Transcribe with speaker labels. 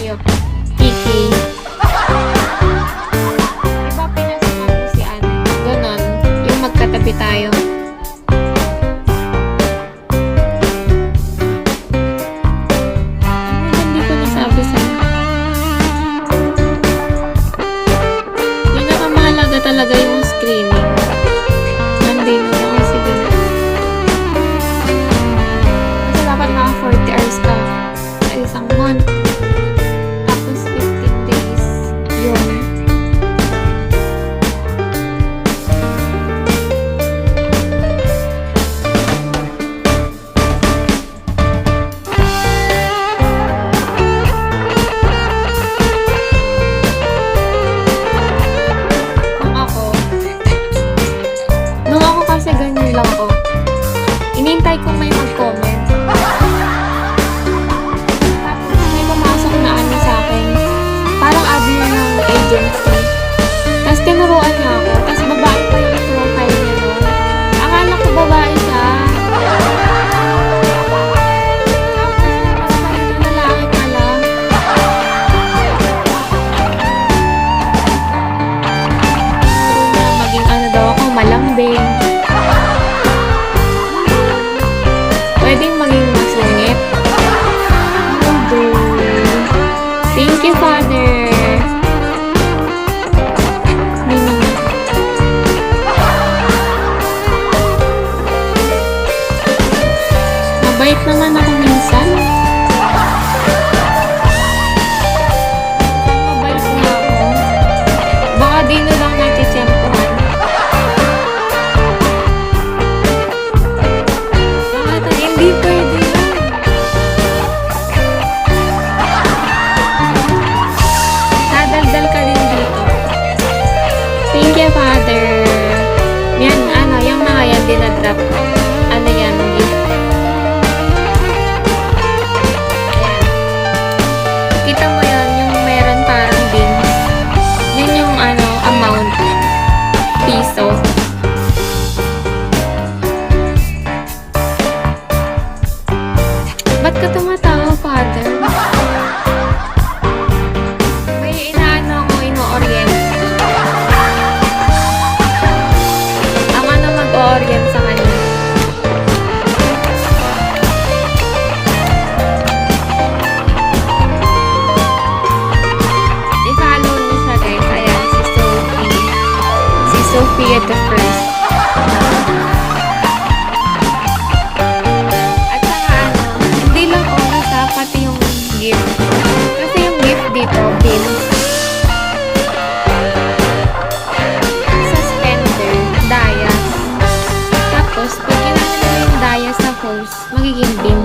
Speaker 1: kayo. Kiki. Diba pinasama ko si Anne? Ganon. Yung magkatabi tayo. Ano hindi ko nasabi sa'yo? Pinakamahalaga talaga yung screening. Nandito na kasi din. Kasi dapat mga 40 hours ka sa isang month. Tapos 15 days yun. Nung ako kasi ganyan lang ako. Inintay kong may mag-comment. Tapos may pumasok na ano sa akin. Parang admin ng agency. Tapos tinuruan niya ako. Tapos babae pa yung profile niya doon. Akala ko babae siya. Tapos pala na lalaki pala. Maging ano daw ako, malambing. Pwedeng maging masungit. Thank you, Father. Mabait naman ako minsan. Mabait na ako. Baka di na lang natitsempuhan. Bakit hindi pwede yan? Dadaldal ka din dito. Thank you, Father. Yan, ano, yung mga yan dinadrop. Ano yan, gift. Ayan. Kita mo yun, yung meron parang beans. Yun yung, ano, amount. Piso. Ba't ka tumatawa, Father? May inaano ko, ino-orient. Ako na mag-orient sa kanya. I-follow niyo siya, guys. Ayan, si Sophie. Si Sophie at the first. At saka ano, hindi lang oras ha, pati yung gift. Kasi yung gift dito, beans. Suspender, dayas. Tapos, pag ginamit mo yung dayas sa hose, magiging beans.